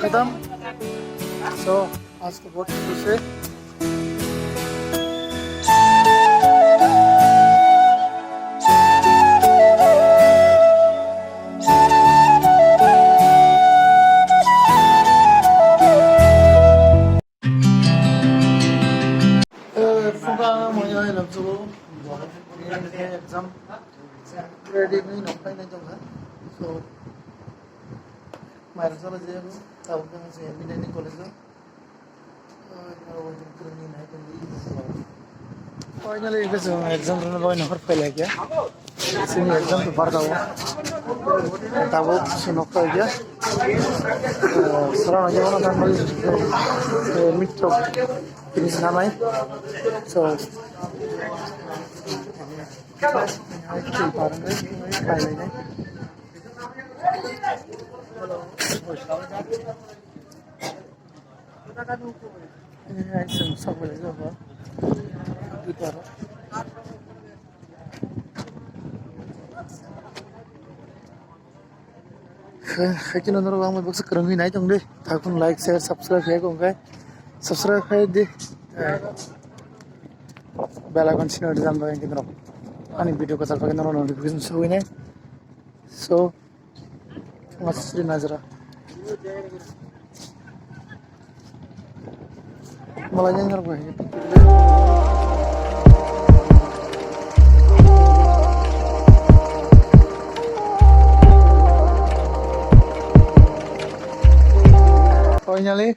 खत्म। सो आज तो बहुत खुश है। फुंगा मोया lamsogo exam ready नहीं नौका नहीं जाऊँगा। So माइर साला जेब ताऊ के में से एमबी नहीं कॉलेज का और वो जो करनी नहीं तो फाइनली एग्जाम रहने वाला नंबर पहले क्या सिंह एग्जाम तो भरता हुआ तब वो सुनोका गया सराहना जवाना था मल Mitto finish namai so hai parang kai lai hai sum sab le jo ba gitar hai kin nor ba mo baksa krang ni nai tong de thakun like share subscribe hai kong kai subscribe kai de bell icon sini di dalam bagian kiri ani video ko salpa kena notification show ini so masih nazara malahnya nggak boleh finally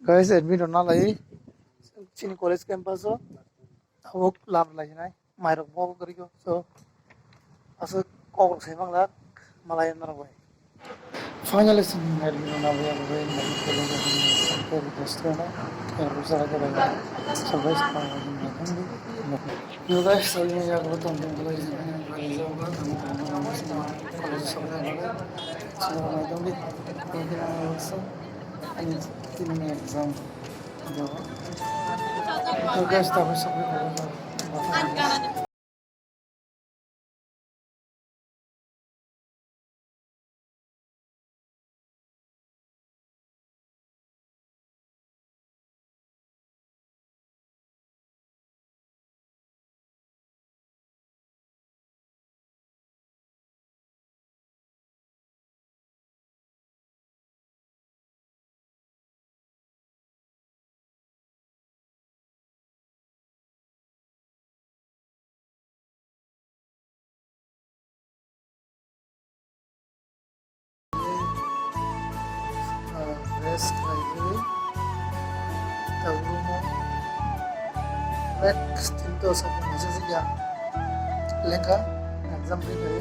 guys admit होना लगी चीनी college campus हो वो लाभ लगी ना मायरक वो करियो so असं कॉल से मंगला मलाई अंदर हुए finally admit होना लगी मुझे नहीं करेंगे तो रिक्वेस्ट है ना रूसा लगा लगा so guys you guys so ये यार वो तो हम कॉलेज में कॉलेज होगा हम कॉलेज सब लगा so मैं तो भी and give me an example. So guys, that was something. Rest highway Tagumo next into sa message ya lenka exam ri gaye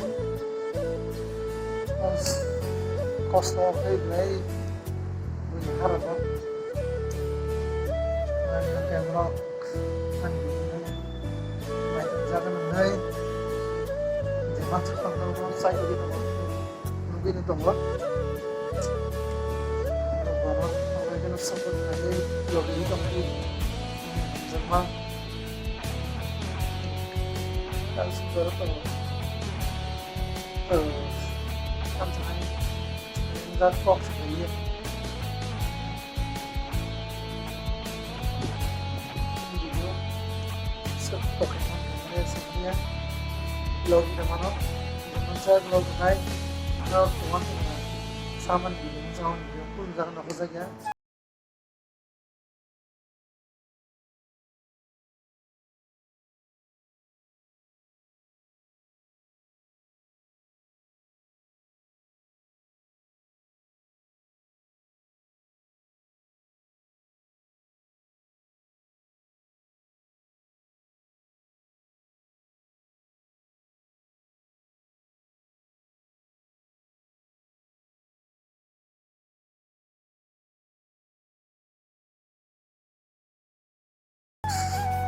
cost of it nahi mujhe harap and camera मैं ज़्यादा नहीं जहाँ तक control side होगी तो मुझे नहीं तो हुआ something like logi complete zama that's better sometimes that box here so okay here logi the mano inside logi night now one saman di sound pun jangan apa saja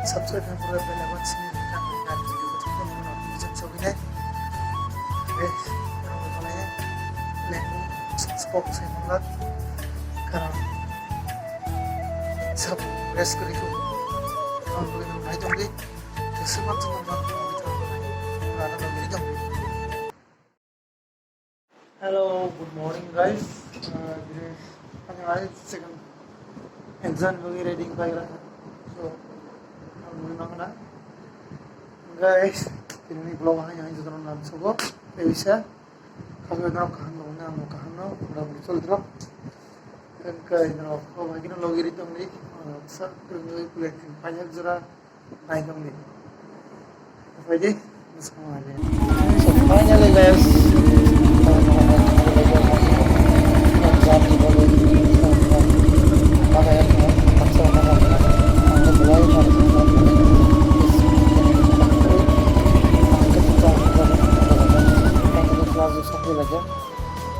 subscribe dan pura bel icon sini dan berikan video berikutnya dengan notification show ini. Jangan lupa ya, like, subscribe saya banget karena सब rest करियो हम लोग नहीं जाएंगे जैसे मत number रात में मिल जाएंगे हेलो गुड मॉर्निंग गाइस आज सेकंड एग्जाम लोगी रीडिंग वगैरह था so हम ना guys ini vlog hanya yang jotonono lamsogo bisa kami nrok kham nrok kham udah muncul drop dan ke nrok oh lagi logi itu nih sa terus kuliah banyak jura naik nih apa aja semua aja so finally guys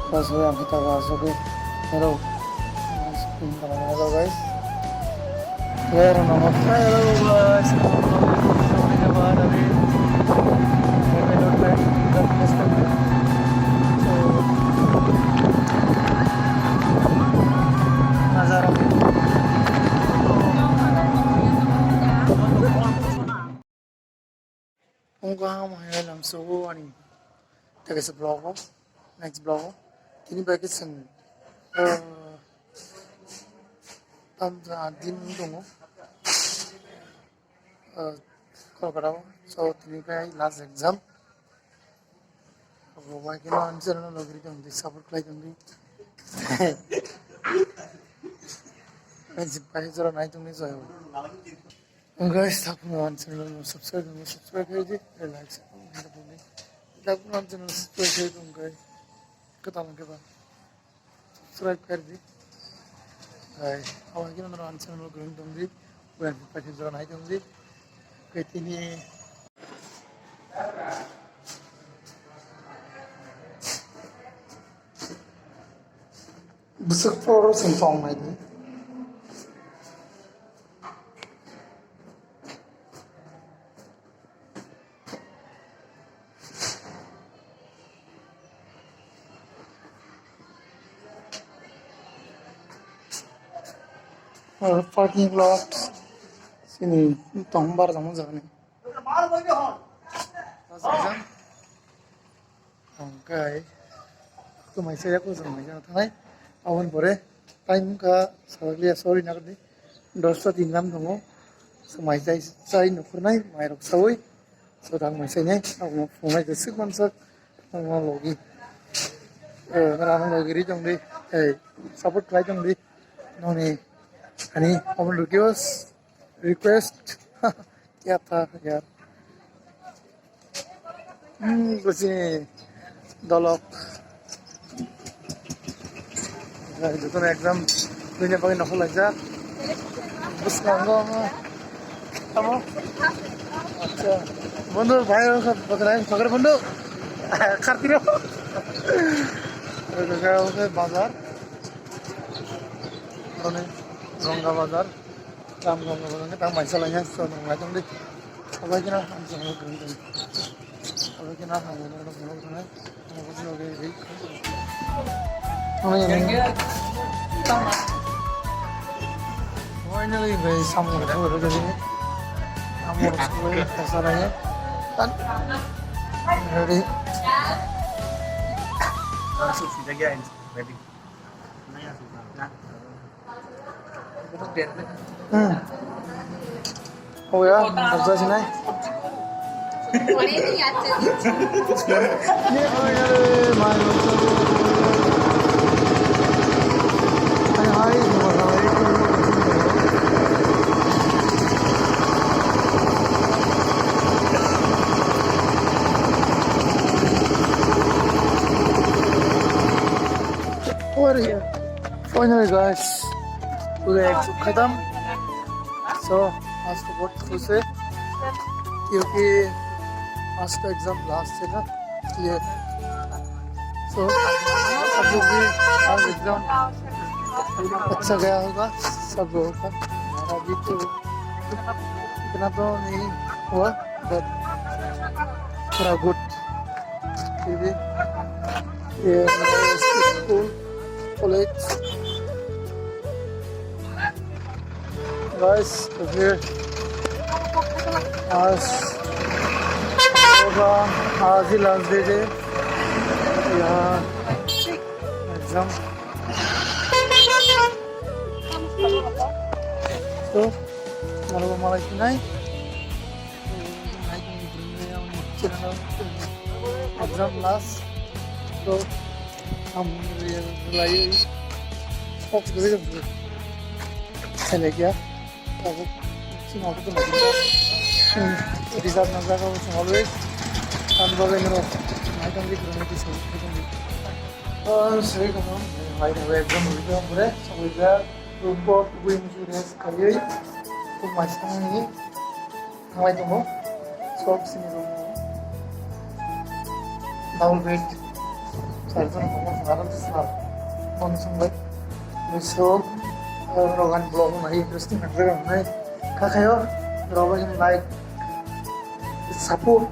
Pas yang kita masuk ke hello guys hello guys lamsogo ani take a vlog next vlog ini bagian din dong kalau berapa so ini kayak last exam kalau bagian answer no logi dong di support play dong di nanti jora naik dong nih so guys tak pun answer no subscribe aja like tak pun answer no subscribe dong guys ketahuan ke bang subscribe कर दी awal kita nonton channel green dong di bukan pakai jalan naik dong di kayak ini besar floor singkong naik di parking lot sini tongbar sama jalan ini. Angkai, tu masih aku sama macam mana? Awan pore, time ka sorry nak di, 10:03 kamu, semai saya nufurnai, mai rok sawai, sedang masihnya, aku mau kesik mansak, mau logi, ngerang logi di jong di, support try jong di, noni. Ani हम request क्या था यार कुछ नहीं dolok itu kan exam punya pakai novel aja bus nggak kamu अच्छा बंदो भाई सब पकड़ाए पकड़ बंदो खाती रहो तो क्या होता है बाजार Rongga bazar, ram rongga bazar ni, tang masalahnya so nongga tu ni, apa kena answer lo kering tu, apa kena hambai lo kering tu ni, apa sih logi ni, mana yang ni, mana ni lagi guys, samur tu ada jadi ni, samur tu masalahnya, kan, ready, langsung sudah guys, ready. हो गया सबसे सुना है और finally guys पूरे खत्म सो आज तो बहुत खुश है क्योंकि आज का एग्जाम लास्ट है ना इसलिए सो सब लोग भी आज एग्जाम अच्छा गया होगा सब लोगों का हमारा भी तो इतना तो नहीं हुआ बट थोड़ा गुड ये स्कूल कॉलेज guys here आज ही लास्ट डे है यहाँ exam tonight. Exam last, so हम लाइए स्पॉक्स करे जब चले गया अब सिंह तो लगेगा रिजर्व नजर का वो always अनबॉगे मेरा नाइट only करने की सोच रही हूँ और सही कहूँ भाई ने एग्जाम हो गया पूरे सब हो गया रिपोर्ट हुई मुझे रेस करिए तो मास्टर नहीं हमारे तो हो सब Singh double bed sarjana ngomong sekarang setelah langsung baik besok rogan blog nahi interesting agak nahi kakayo rogan yang like support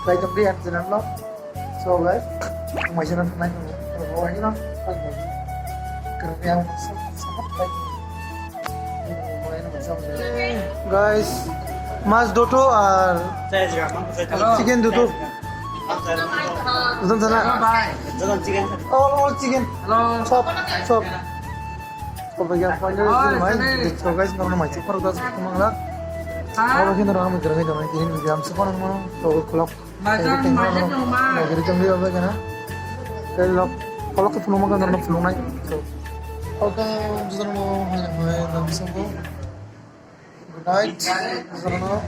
like the brand jangan lo so guys masih nanti naik rogan ini lah kerja yang sangat baik guys mas doto R chicken doto Doon sana. Doon chicken. All chicken. Hello. Chop. So bagyan finally mai so guys naman mai chop para guys kumangla. Kalau kita orang menggerak itu mai ini jam sekolah mana so kelak. Everything mana negeri jam dia apa kana. Kalau ke pulau makan orang pulau naik. So oke jadi mau mai lamsogo. Good night. Jotonono.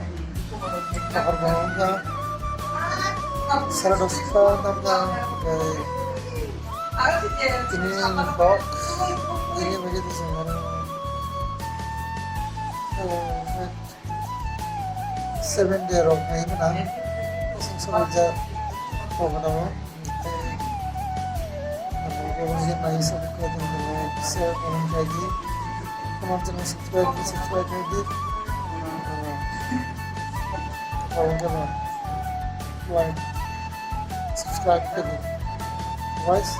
Kahar bangga. Salah dosa tentang ini nrok ini begitu sebenarnya 7 day rock ini mana sengaja mana kemudian naik sampai ke tempat share komen lagi teman-teman subscribe lagi teman-teman like subscribe to the voice.